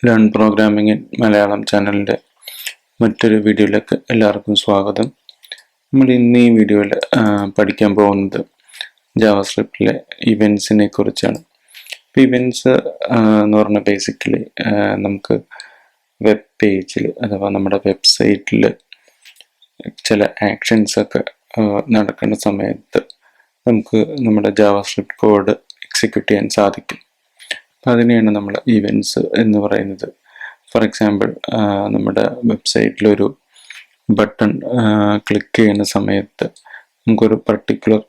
Learn programming in Malayalam ചാനലിൻ്റെ മറ്റൊരു വീഡിയോയിലേക്ക് എല്ലാവർക്കും സ്വാഗതം. നമ്മൾ ഇന്ന് ഈ വീഡിയോയിൽ പഠിക്കാൻ പോകുന്നത് ജാവാസ്ക്രിപ്റ്റിലെ ഇവൻസിനെ കുറിച്ചാണ്. ഇപ്പോൾ ഇവൻസ് എന്ന് പറഞ്ഞാൽ ബേസിക്കലി നമുക്ക് വെബ് പേജിൽ അഥവാ നമ്മുടെ വെബ്സൈറ്റിൽ ചില ആക്ഷൻസൊക്കെ നടക്കുന്ന സമയത്ത് നമുക്ക് നമ്മുടെ ജാവാസ്ക്രിപ്റ്റ് കോഡ് എക്സിക്യൂട്ട് ചെയ്യാൻ സാധിക്കും. അതിനെയാണ് നമ്മൾ ഇവൻസ് എന്ന് പറയുന്നത്. ഫോർ എക്സാമ്പിൾ, നമ്മുടെ വെബ്സൈറ്റിലൊരു ബട്ടൺ ക്ലിക്ക് ചെയ്യുന്ന സമയത്ത് നമുക്കൊരു പർട്ടിക്കുലർ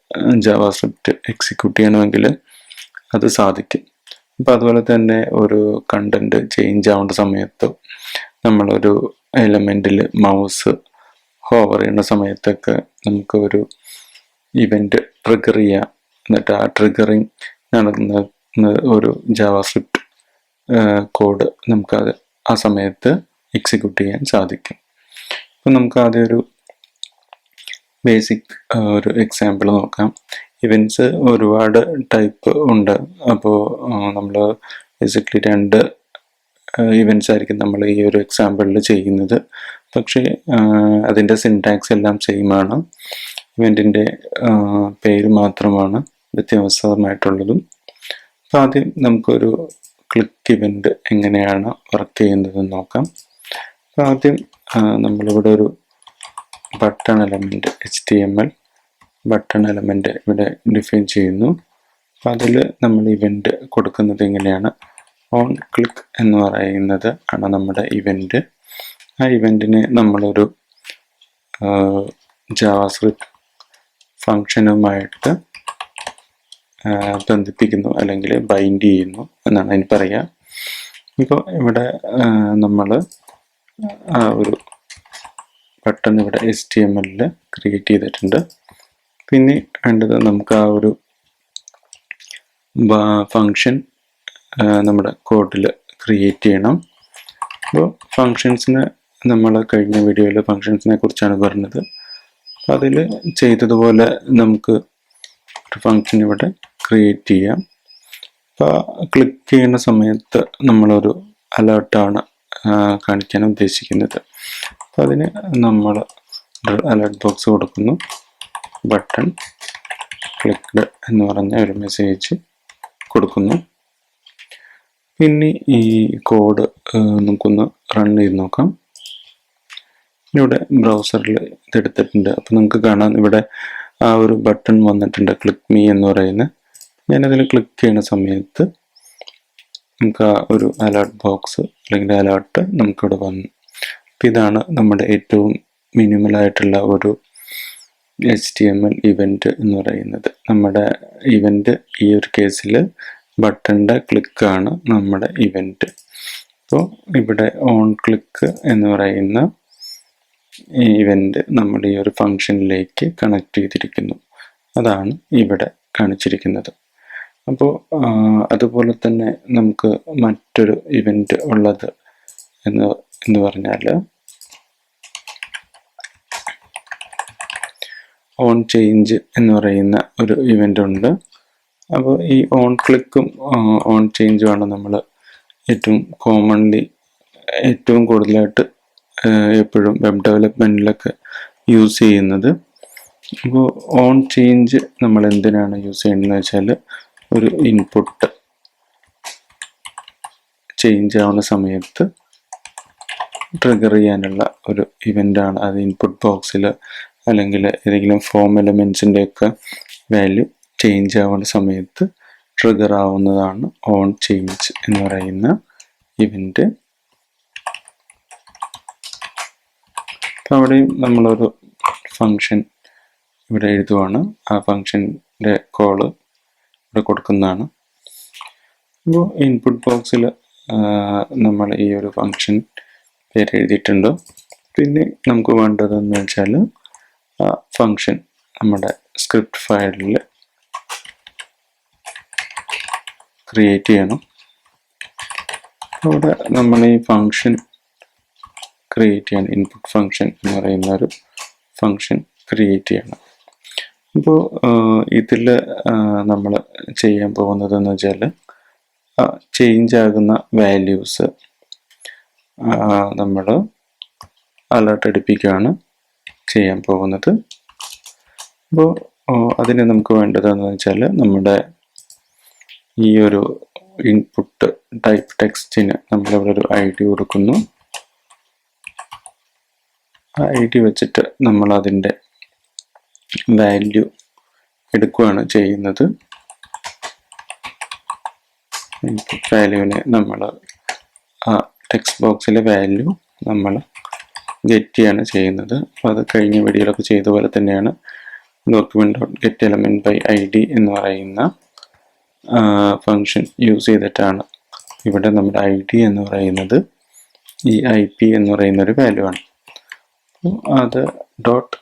ജാവാസ്ക്രിപ്റ്റ് എക്സിക്യൂട്ട് ചെയ്യണമെങ്കിൽ അത് സാധിക്കും. അപ്പോൾ അതുപോലെ തന്നെ ഒരു കണ്ടൻറ്റ് ചേഞ്ച് ആവേണ്ട സമയത്ത് നമ്മളൊരു എലമെൻറ്റിൽ മൗസ് ഹോവർ ചെയ്യുന്ന സമയത്തൊക്കെ നമുക്ക് ഒരു ഇവൻറ്റ് ട്രിഗർ ചെയ്യാം. എന്നിട്ട് ആ ട്രിഗറിങ് നടക്കുന്ന ഒരു ജാവാസ്ക്രിപ്റ്റ് കോഡ് നമുക്കത് ആ സമയത്ത് എക്സിക്യൂട്ട് ചെയ്യാൻ സാധിക്കും. അപ്പോൾ നമുക്ക് ആദ്യം ഒരു ബേസിക് ഒരു എക്സാമ്പിൾ നോക്കാം. ഇവൻറ്റ്സ് ഒരുപാട് ടൈപ്പ് ഉണ്ട്. അപ്പോൾ നമ്മൾ ബേസിക്കലി രണ്ട് ഇവൻറ്റ്സ് ആയിരിക്കും നമ്മൾ ഈ ഒരു എക്സാമ്പിളിൽ ചെയ്യുന്നത്. പക്ഷേ അതിൻ്റെ സിൻടാക്സ് എല്ലാം സെയിമാണ്. ഇവൻറ്റിൻ്റെ പേര് മാത്രമാണ് വ്യത്യാസമായിട്ടുള്ളതും. അപ്പോൾ ആദ്യം നമുക്കൊരു ക്ലിക്ക് ഇവൻറ്റ് എങ്ങനെയാണ് വർക്ക് ചെയ്യുന്നതെന്ന് നോക്കാം. അപ്പോൾ ആദ്യം നമ്മളിവിടെ ഒരു button element HTML button element ഇവിടെ ഡിഫൈൻ ചെയ്യുന്നു. അപ്പോൾ അതിൽ നമ്മൾ ഇവൻറ്റ് കൊടുക്കുന്നത് എങ്ങനെയാണ്, ഓൺ ക്ലിക്ക് എന്ന് പറയുന്നത് ആണ് നമ്മുടെ ഇവൻറ്റ്. ആ ഇവൻറ്റിനെ നമ്മളൊരു ജാവാസ്ക്രിപ്റ്റ് ഫങ്ഷനുമായിട്ട് ബന്ധിപ്പിക്കുന്നു അല്ലെങ്കിൽ ബൈൻഡ് ചെയ്യുന്നു എന്നാണ് അതിന് പറയുക. ഇപ്പോൾ ഇവിടെ നമ്മൾ ആ ഒരു ബട്ടൺ ഇവിടെ HTML ക്രിയേറ്റ് ചെയ്തിട്ടുണ്ട്. പിന്നെ വേണ്ടത് നമുക്ക് ആ ഒരു ഫങ്ഷൻ നമ്മുടെ കോഡിൽ ക്രിയേറ്റ് ചെയ്യണം. അപ്പോൾ ഫങ്ഷൻസിന് നമ്മൾ കഴിഞ്ഞ വീഡിയോയിൽ ഫങ്ഷൻസിനെ കുറിച്ചാണ് പറഞ്ഞത്. അതിൽ ചെയ്തതുപോലെ നമുക്ക് ഒരു ഫങ്ഷൻ ഇവിടെ ക്രിയേറ്റ് ചെയ്യാം. അപ്പോൾ ക്ലിക്ക് ചെയ്യുന്ന സമയത്ത് നമ്മളൊരു അലേർട്ടാണ് കാണിക്കാൻ ഉദ്ദേശിക്കുന്നത്. അപ്പോൾ അതിന് നമ്മൾ അലേർട്ട് ബോക്സ് കൊടുക്കുന്നു. ബട്ടൺ ക്ലിക്ക്ഡ് എന്ന് പറഞ്ഞ ഒരു മെസ്സേജ് കൊടുക്കുന്നു. പിന്നെ ഈ കോഡ് നമുക്കൊന്ന് റൺ ചെയ്ത് നോക്കാം. ഇവിടെ ബ്രൗസറിൽ ഇതെടുത്തിട്ടുണ്ട്. അപ്പോൾ നമുക്ക് കാണാം ഇവിടെ ആ ഒരു ബട്ടൺ വന്നിട്ടുണ്ട്, ക്ലിക്ക് മീ എന്ന് പറയുന്നത്. ഞാനതിൽ ക്ലിക്ക് ചെയ്യുന്ന സമയത്ത് നമുക്ക് ആ ഒരു അലേർട്ട് ബോക്സ് അല്ലെങ്കിൽ അലേർട്ട് നമുക്കിവിടെ വന്നു. അപ്പോൾ ഇതാണ് നമ്മുടെ ഏറ്റവും മിനിമലായിട്ടുള്ള ഒരു HTML ഇവൻറ്റ് എന്ന് പറയുന്നത്. നമ്മുടെ ഇവൻറ്റ് ഈ ഒരു കേസിൽ ബട്ടണിൻ്റെ ക്ലിക്കാണ് നമ്മുടെ ഇവൻറ്റ്. അപ്പോൾ ഇവിടെ ഓൺ ക്ലിക്ക് എന്ന് പറയുന്ന ഈ ഇവൻറ്റ് നമ്മൾ ഈ ഒരു ഫങ്ഷനിലേക്ക് കണക്ട് ചെയ്തിരിക്കുന്നു. അതാണ് ഇവിടെ കാണിച്ചിരിക്കുന്നത്. അപ്പോൾ അതുപോലെ തന്നെ നമുക്ക് മറ്റൊരു ഇവൻറ്റ് ഉള്ളത് എന്ന് പറഞ്ഞാൽ ഓൺ ചേഞ്ച് എന്ന് പറയുന്ന ഒരു ഇവൻ്റ് ഉണ്ട്. അപ്പോൾ ഈ ഓൺ ക്ലിക്കും ഓൺ ചേഞ്ചുമാണ് നമ്മൾ ഏറ്റവും കൂടുതലായിട്ട് എപ്പോഴും വെബ് ഡെവലപ്മെൻറ്റിലൊക്കെ യൂസ് ചെയ്യുന്നത്. അപ്പോൾ ഓൺ ചേഞ്ച് നമ്മൾ എന്തിനാണ് യൂസ് ചെയ്യുന്നതെന്ന് വെച്ചാൽ ഒരു ഇൻപുട്ട് ചേഞ്ച് ആവുന്ന സമയത്ത് ട്രിഗർ ചെയ്യാനുള്ള ഒരു ഇവൻ്റാണ്. അത് ഇൻപുട്ട് ബോക്സിൽ അല്ലെങ്കിൽ ഏതെങ്കിലും ഫോം എലമെൻസിൻ്റെയൊക്കെ വാല്യൂ ചേഞ്ച് ആവുന്ന സമയത്ത് ട്രിഗർ ആവുന്നതാണ് ഓൺ ചേഞ്ച് എന്ന് പറയുന്ന ഇവൻറ്റ്. അപ്പോൾ അവിടെയും നമ്മളൊരു ഫങ്ഷൻ ഇവിടെ എഴുതുവാണ്. ആ ഫങ്ഷൻ്റെ കോള് ഇവിടെ കൊടുക്കുന്നതാണ്. അപ്പോൾ ഇൻപുട്ട് ബോക്സിൽ നമ്മൾ ഈ ഒരു ഫങ്ഷൻ പേര് എഴുതിയിട്ടുണ്ട്. പിന്നെ നമുക്ക് വേണ്ടതെന്ന് വെച്ചാൽ ആ ഫങ്ഷൻ നമ്മുടെ സ്ക്രിപ്റ്റ് ഫയലിൽ ക്രിയേറ്റ് ചെയ്യണം. അവിടെ നമ്മൾ ഈ ഫങ്ഷൻ ക്രിയേറ്റ് ചെയ്യണം. ഇൻപുട്ട് ഫങ്ഷൻ എന്ന് പറയുന്ന ഒരു ഫങ്ഷൻ ക്രിയേറ്റ് ചെയ്യണം. അപ്പോൾ ഇതിൽ നമ്മൾ ചെയ്യാൻ പോകുന്നതെന്ന് വെച്ചാൽ ചേഞ്ച് ആകുന്ന വാല്യൂസ് നമ്മൾ അലേർട്ട് അടിപ്പിക്കുകയാണ് ചെയ്യാൻ പോകുന്നത്. അപ്പോൾ അതിന് നമുക്ക് വേണ്ടതെന്ന് വെച്ചാൽ നമ്മുടെ ഈ ഒരു ഇൻപുട്ട് ടൈപ്പ് ടെക്സ്റ്റിന് നമ്മളിവിടെ ഒരു ID കൊടുക്കുന്നു. ആ ID വെച്ചിട്ട് നമ്മൾ അതിൻ്റെ വാല്യൂ എടുക്കുകയാണ് ചെയ്യുന്നത്. ഇൻപുട്ട് വാല്യൂവിനെ നമ്മൾ ആ ടെക്സ്റ്റ് ബോക്സിലെ വാല്യൂ നമ്മൾ ഗെറ്റ് ചെയ്യാണ് ചെയ്യുന്നത്. അപ്പോൾ അത് കഴിഞ്ഞ വീഡിയോയിലൊക്കെ ചെയ്ത പോലെ തന്നെയാണ് document.getElementById എന്ന് പറയുന്ന ഫങ്ഷൻ യൂസ് ചെയ്തിട്ടാണ്. ഇവിടെ നമ്മുടെ ID എന്ന് പറയുന്നത് ഈ IP എന്ന് പറയുന്ന ഒരു വാല്യൂ ആണ്. അത് ഡോട്ട്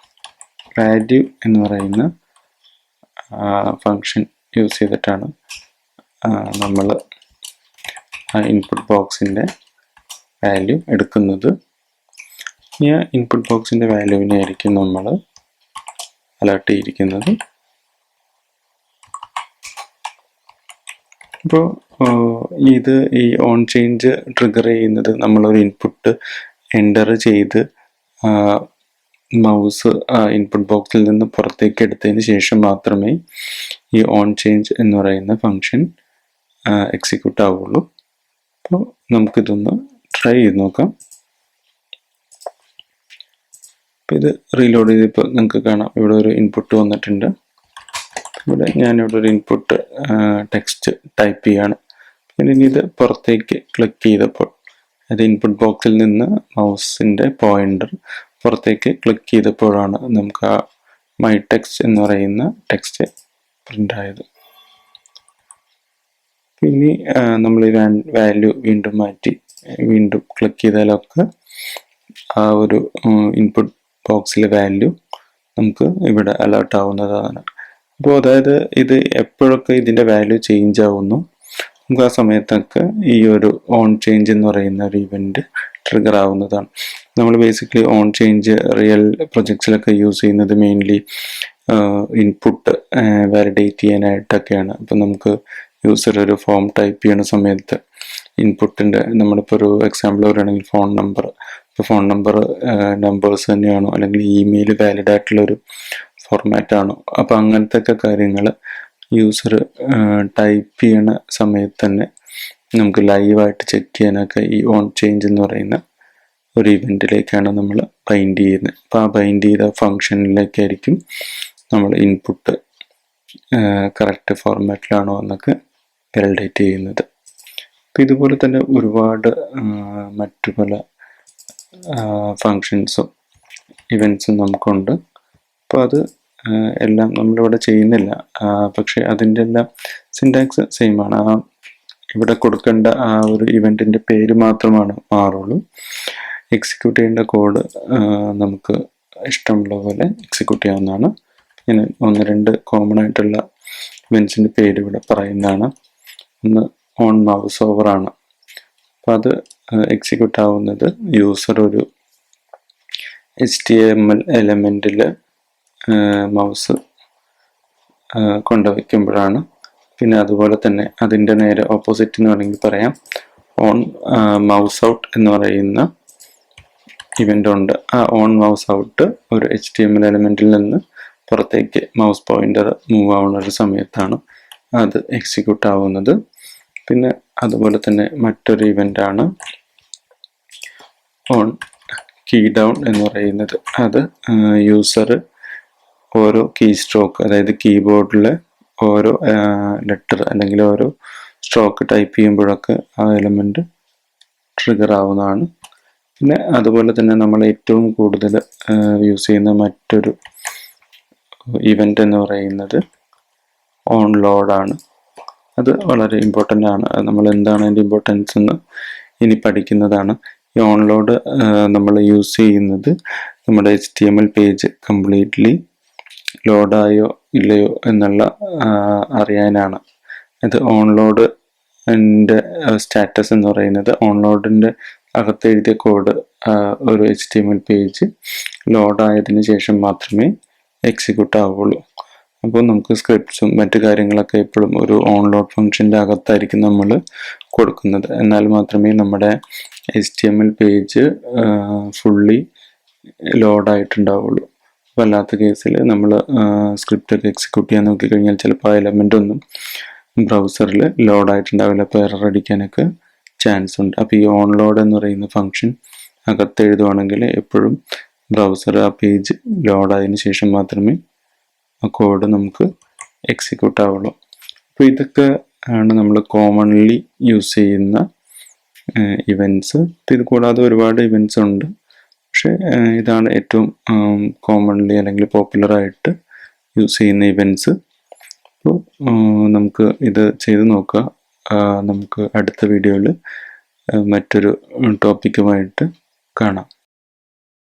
വാല്യൂ എന്ന് പറയുന്ന ഫങ്ഷൻ യൂസ് ചെയ്തിട്ടാണ് നമ്മൾ ഇൻപുട്ട് ബോക്സിൻ്റെ വാല്യൂ എടുക്കുന്നത്. ഈ ഇൻപുട്ട് ബോക്സിൻ്റെ വാല്യൂവിനെ ആയിരിക്കും നമ്മൾ അലേർട്ട് ചെയ്തിരിക്കുന്നത്. അപ്പോൾ ഇത് ഈ ഓൺ ചേഞ്ച് ട്രിഗർ ചെയ്യുന്നത് നമ്മളൊരു ഇൻപുട്ട് എൻ്റർ ചെയ്ത് മൗസ് ഇൻപുട്ട് ബോക്സിൽ നിന്ന് പുറത്തേക്ക് എടുത്തതിന് ശേഷം മാത്രമേ ഈ ഓൺ ചേഞ്ച് എന്ന് പറയുന്ന ഫങ്ഷൻ എക്സിക്യൂട്ട് ആവുള്ളൂ. അപ്പോൾ നമുക്കിതൊന്ന് ട്രൈ ചെയ്ത് നോക്കാം. അപ്പോൾ ഇത് റീലോഡ് ചെയ്തപ്പോൾ നിങ്ങൾക്ക് കാണാം ഇവിടെ ഒരു ഇൻപുട്ട് വന്നിട്ടുണ്ട്. ഇവിടെ ഞാനിവിടെ ഒരു ഇൻപുട്ട് ടെക്സ്റ്റ് ടൈപ്പ് ചെയ്യാണ്. പിന്നെ ഇനി ഇത് പുറത്തേക്ക് ക്ലിക്ക് ചെയ്തപ്പോൾ അത് ഇൻപുട്ട് ബോക്സിൽ നിന്ന് മൗസിൻ്റെ പോയിൻ്റർ പുറത്തേക്ക് ക്ലിക്ക് ചെയ്തപ്പോഴാണ് നമുക്ക് ആ മൈ ടെക്സ്റ്റ് എന്ന് പറയുന്ന ടെക്സ്റ്റ് പ്രിൻ്റ് ആയത്. പിന്നെ നമ്മൾ ഈ വാല്യൂ വീണ്ടും മാറ്റി വീണ്ടും ക്ലിക്ക് ചെയ്താലൊക്കെ ആ ഒരു ഇൻപുട്ട് ബോക്സിലെ വാല്യൂ നമുക്ക് ഇവിടെ അലേർട്ട് ആവുന്നതാണ്. അപ്പോൾ അതായത് ഇത് എപ്പോഴൊക്കെ ഇതിൻ്റെ വാല്യൂ ചേഞ്ച് ആവുന്നു നമുക്ക് ആ സമയത്തൊക്കെ ഈ ഒരു ഓൺ ചേഞ്ച് എന്ന് പറയുന്ന ഒരു ഇവൻറ്റ് ട്രിഗർ ആവുന്നതാണ്. നമ്മൾ ബേസിക്കലി ഓൺ ചേഞ്ച് റിയൽ പ്രൊജക്ട്സിലൊക്കെ യൂസ് ചെയ്യുന്നത് മെയിൻലി ഇൻപുട്ട് വാലിഡേറ്റ് ചെയ്യാനായിട്ടൊക്കെയാണ്. അപ്പം നമുക്ക് യൂസർ ഒരു ഫോം ടൈപ്പ് ചെയ്യുന്ന സമയത്ത് ഇൻപുട്ടിൻ്റെ നമ്മളിപ്പോൾ ഒരു എക്സാമ്പിൾ പറയുകയാണെങ്കിൽ ഫോൺ നമ്പർ, ഇപ്പോൾ ഫോൺ നമ്പേഴ്സ് തന്നെയാണോ അല്ലെങ്കിൽ ഇമെയിൽ വാലിഡ് ആയിട്ടുള്ളൊരു ഫോർമാറ്റാണോ, അപ്പോൾ അങ്ങനത്തെ ഒക്കെ കാര്യങ്ങൾ യൂസർ ടൈപ്പ് ചെയ്യണ സമയത്ത് തന്നെ നമുക്ക് ലൈവായിട്ട് ചെക്ക് ചെയ്യാനൊക്കെ ഈ ഓൺ ചേഞ്ച് എന്ന് പറയുന്ന ഒരു ഇവൻറ്റിലേക്കാണ് നമ്മൾ ബൈൻഡ് ചെയ്യുന്നത്. അപ്പോൾ ആ ബൈൻഡ് ചെയ്ത ഫങ്ഷനിലേക്കായിരിക്കും നമ്മൾ ഇൻപുട്ട് കറക്റ്റ് ഫോർമാറ്റിലാണോ എന്നൊക്കെ വാലിഡേറ്റ് ചെയ്യുന്നത്. അപ്പോൾ ഇതുപോലെ തന്നെ ഒരുപാട് മറ്റു പല ഫങ്ഷൻസും ഇവൻറ്റ്സും നമുക്കുണ്ട്. അപ്പോൾ അത് എല്ലാം നമ്മളിവിടെ ചെയ്യുന്നില്ല, പക്ഷേ അതിൻ്റെ എല്ലാം സിൻടാക്സ് സെയിം ആണ്. ഇവിടെ കൊടുക്കേണ്ട ആ ഒരു ഇവൻറ്റിൻ്റെ പേര് മാത്രമാണ് മാറുള്ളൂ. എക്സിക്യൂട്ട് ചെയ്യേണ്ട കോഡ് നമുക്ക് ഇഷ്ടമുള്ള പോലെ എക്സിക്യൂട്ട് ചെയ്യാവുന്നതാണ്. ഞാൻ 1-2 കോമൺ ആയിട്ടുള്ള ഇവൻറ്റ്സിൻ്റെ പേര് ഇവിടെ പറയുന്നതാണ്. ഒന്ന് ഓൺ മൗസ് ഓവർ ആണ്. അപ്പോൾ അത് എക്സിക്യൂട്ട് ആവുന്നത് യൂസർ ഒരു HTML എലമെൻറ്റിൽ മൗസ് കൊണ്ടുവയ്ക്കുമ്പോഴാണ്. പിന്നെ അതുപോലെ തന്നെ അതിൻ്റെ നേരെ ഓപ്പോസിറ്റ് എന്ന് വേണമെങ്കിൽ പറയാം, ഓൺ മൗസ് ഔട്ട് എന്ന് പറയുന്ന ഇവൻ്റ് ഉണ്ട്. ആ ഓൺ മൗസ് ഔട്ട് ഒരു HTML എലമെൻറ്റിൽ നിന്ന് പുറത്തേക്ക് മൗസ് പോയിൻ്റർ മൂവ് ആവുന്ന ഒരു സമയത്താണ് അത് എക്സിക്യൂട്ട് ആവുന്നത്. പിന്നെ അതുപോലെ തന്നെ മറ്റൊരു ഇവൻ്റാണ് ഓൺ കീ ഡൗൺ എന്ന് പറയുന്നത്. അത് യൂസർ ഓരോ കീ സ്ട്രോക്ക്, അതായത് കീബോർഡിൽ ഓരോ ലെറ്റർ അല്ലെങ്കിൽ ഓരോ സ്ട്രോക്ക് ടൈപ്പ് ചെയ്യുമ്പോഴൊക്കെ ആ എലമെൻറ്റ് ട്രിഗർ ആവുന്നതാണ്. പിന്നെ അതുപോലെ തന്നെ നമ്മൾ ഏറ്റവും കൂടുതൽ യൂസ് ചെയ്യുന്ന മറ്റൊരു ഇവൻ്റ് എന്ന് പറയുന്നത് ഓൺ ലോഡാണ്. അത് വളരെ ഇമ്പോർട്ടൻ്റ് ആണ്. നമ്മൾ എന്താണ് അതിൻ്റെ ഇമ്പോർട്ടൻസ് എന്ന് ഇനി പഠിക്കുന്നതാണ്. ഈ ഓൺ ലോഡ് നമ്മൾ യൂസ് ചെയ്യുന്നത് നമ്മുടെ HTML പേജ് കംപ്ലീറ്റ്ലി ലോഡായോ ഇല്ലയോ എന്നുള്ള അറിയാനാണ്. ഇത് ഓൺ ലോഡ് സ്റ്റാറ്റസ് എന്ന് പറയുന്നത് ഓൺ ലോഡിൻ്റെ അകത്ത് എഴുതിയ കോഡ് ഒരു HTML പേജ് ലോഡായതിനു ശേഷം മാത്രമേ എക്സിക്യൂട്ട് ആവുള്ളൂ. അപ്പോൾ നമുക്ക് സ്ക്രിപ്റ്റ്സും മറ്റു കാര്യങ്ങളൊക്കെ എപ്പോഴും ഒരു ഓൺ ലോഡ് ഫംഗ്ഷൻ്റെ അകത്തായിരിക്കും നമ്മൾ കൊടുക്കുന്നത്. എന്നാൽ മാത്രമേ നമ്മുടെ HTML പേജ് ഫുള്ളി ലോഡായിട്ടുണ്ടാവുള്ളൂ. അപ്പോൾ അല്ലാത്ത കേസിൽ നമ്മൾ സ്ക്രിപ്റ്റൊക്കെ എക്സിക്യൂട്ട് ചെയ്യാൻ നോക്കിക്കഴിഞ്ഞാൽ ചിലപ്പോൾ ആ എലമെൻ്റ് ഒന്നും ബ്രൗസറിൽ ലോഡായിട്ടുണ്ടാവില്ല. അപ്പോൾ എറർ അടിക്കാനൊക്കെ ചാൻസ് ഉണ്ട്. അപ്പോൾ ഈ ഓൺ ലോഡ് എന്ന് പറയുന്ന ഫംഗ്ഷൻ അകത്ത് എഴുതുവാണെങ്കിൽ എപ്പോഴും ബ്രൗസർ ആ പേജ് ലോഡായതിനു ശേഷം മാത്രമേ ആ കോഡ് നമുക്ക് എക്സിക്യൂട്ട് ആവുള്ളൂ. അപ്പോൾ ഇതൊക്കെ ആണ് നമ്മൾ കോമൺലി യൂസ് ചെയ്യുന്ന ഇവൻറ്റ്സ്. ഇത് കൂടാതെ ഒരുപാട് ഇവൻറ്റ്സ് ഉണ്ട്, പക്ഷേ ഇതാണ് ഏറ്റവും കോമൺലി അല്ലെങ്കിൽ പോപ്പുലറായിട്ട് യൂസ് ചെയ്യുന്ന ഇവൻറ്റ്സ്. അപ്പോൾ നമുക്ക് ഇത് ചെയ്ത് നോക്കുക. നമുക്ക് അടുത്ത വീഡിയോയിൽ മറ്റൊരു ടോപ്പിക്കുമായിട്ട് കാണാം.